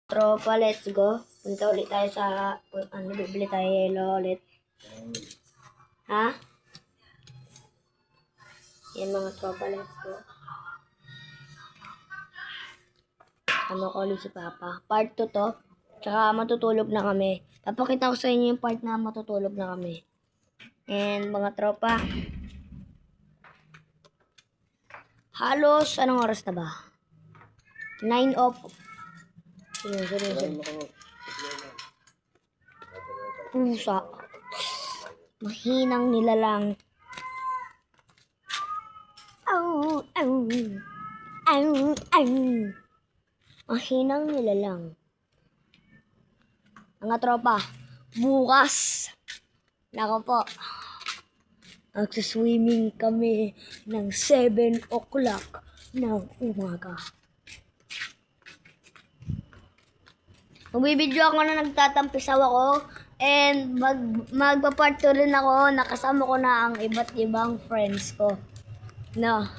Tropa, let's go. Punta ulit tayo sa, bibili tayo yelo ulit. Ha? Yan mga tropa, let's go. Ano ko ulit si Papa. Part 2 to. Tsaka matutulog na kami. Papakita ko sa inyo yung part na matutulog na kami. And mga tropa. Halos, anong oras na ba? 9 of... Seryoso. Pusa. Mahinang nilalang. Au, au. Au, au. Mahinang nilalang. Mga tropa, bukas. Nako po. Magsiswimming kami ng 7 o'clock ng umaga. Magbibideo ako na nagtatampisaw ako and magpa-part 2 rin ako. Nakasama ko na ang iba't ibang friends ko. No.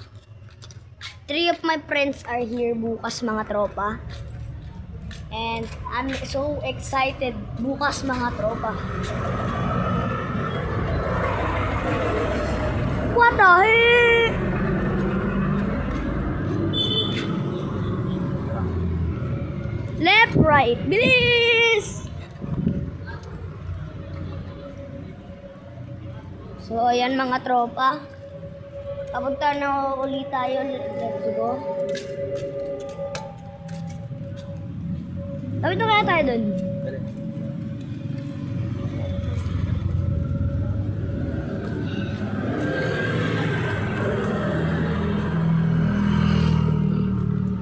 3 of my friends are here bukas mga tropa. And I'm so excited bukas mga tropa. What the heck? Left, right, bilis! So, ayan mga tropa. Papunta na ulit tayo. Let's go. Tapos na kaya tayo dun?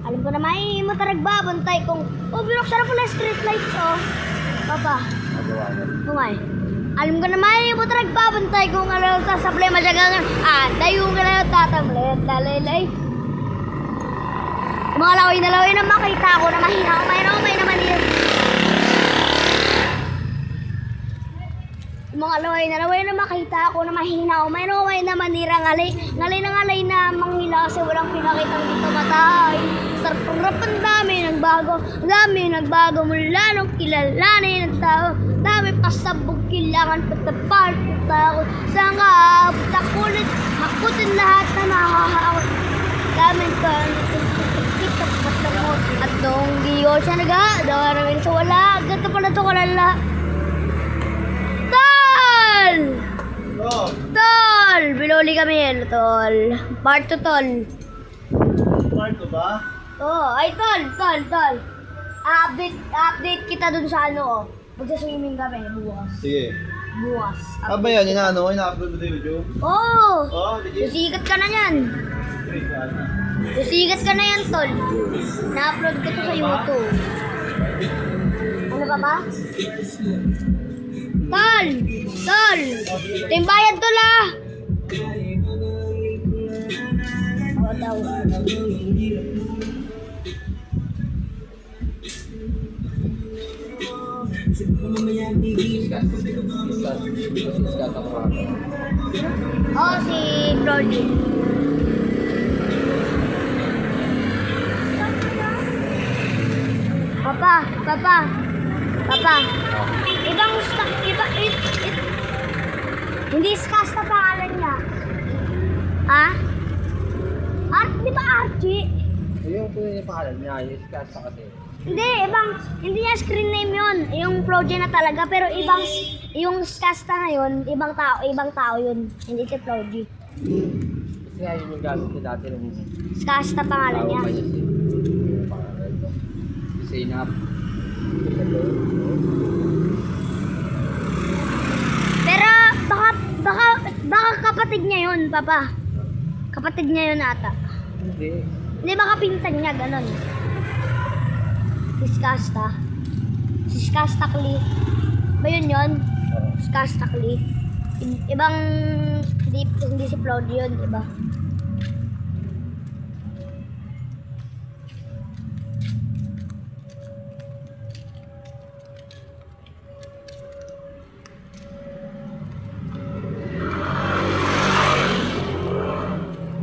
Alam ko na may mataragbabantay kung binuksan ako na street lights, oh. Papa. Kumay. Alam ko na may mataragbabantay kung ano sa problema siya gangan. Dayo ka na tatablet. Lalay. Mga laway na makita ko na mahina. May naman yun. Mga laway na makita ko na mahina. May naman nira ngalay na manghila kasi walang pinakitang dito matay. Sarap ang dami nagbago mula nung kilalanin ng tao. Dami pasabog kailangan patapal takot saan ka takulit hakutin lahat na nakakawat. Daming ka nagtitikap patamot at doong giyo siya namin sa wala. Ganto pala ito kalala. Tol! Binuli kami yan, tol. Part 2, tol. Part 2 ba? Oo, ay tol. Update kita dun sa ano, magsa-swimming kami bukas. Sige. Bukas. Ba yan? Ina-upload mo sa YouTube? Oo! Legit? Susikat ka na yan. Susikat ka na yan, tol. Na-upload ko to sa YouTube. Ano ba? Tol! Timbayan tol ah! Oo daw. Si Brody. Papa. Hindi Skasta pangalan niya. Ha? Di ba Archie? Yung yung pangalan niya, yung Skasta kasi. Hindi niya screen name yun. Yung Prodigy na talaga, pero yung Skasta na yun, ibang tao yun. Hindi si Prodigy. Kasi nga yun yung gamit niya dati nung Skasta pangalan niya. tao pa niya si Zainab. Pero baka kapatid niya yun, Papa. Kapatid niya yun ata. Hindi. Hindi baka pinsan niya, ganon. Si Skasta Kli. Ba yun? Skasta Kli. Ibang, hindi si Prodigy yun, iba.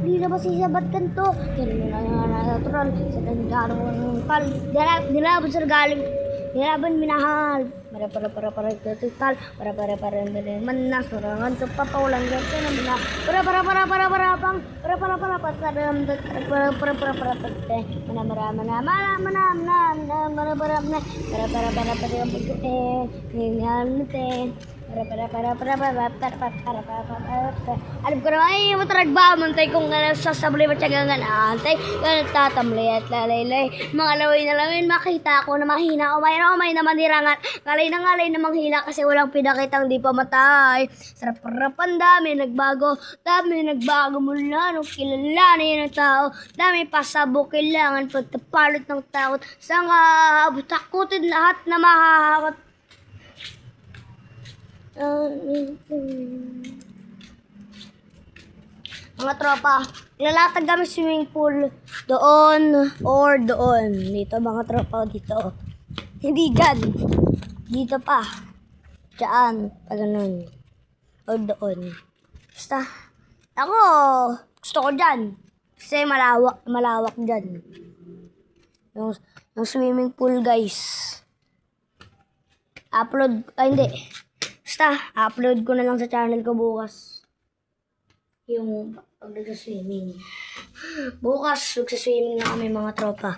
Hindi na ba sisabat kanto? Ganun na nga natural. Sa nagkaroon ng tukal. Nilaban sa galing. Nilaban minahal. Para tukal. Para manas. Surangan sa papaulan. Ganto na mina. Para pang. Alam ko naman, ay, mataragba, mantay kung sasabli matyagangan, antay, tatamlay at lalaylay, mga laway na lawin, makita ko na mahina, umay na manirangan, ngalay na manghila kasi walang pinakitang di pa matay. Sarap-rapan, dami nagbago mula nung kilala na yun ang tao, dami pasabok, kailangan pagtapalot ng takot, sa nga takutin lahat na mahahakot. Mga tropa, nilalatag kami swimming pool doon or doon. Dito mga tropa, dito. Hindi dyan. Dito pa. Diyan. Pa ganun. O doon. Basta. Ako, gusto ko dyan. Kasi malawak dyan. Yung swimming pool, guys. Hindi. Basta, upload ko na lang sa channel ko bukas. Yung pag nag-swimming. Bukas, magsaswimming na kami mga tropa.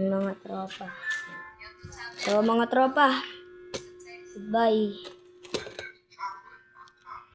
Mga tropa. So, mga tropa. Goodbye.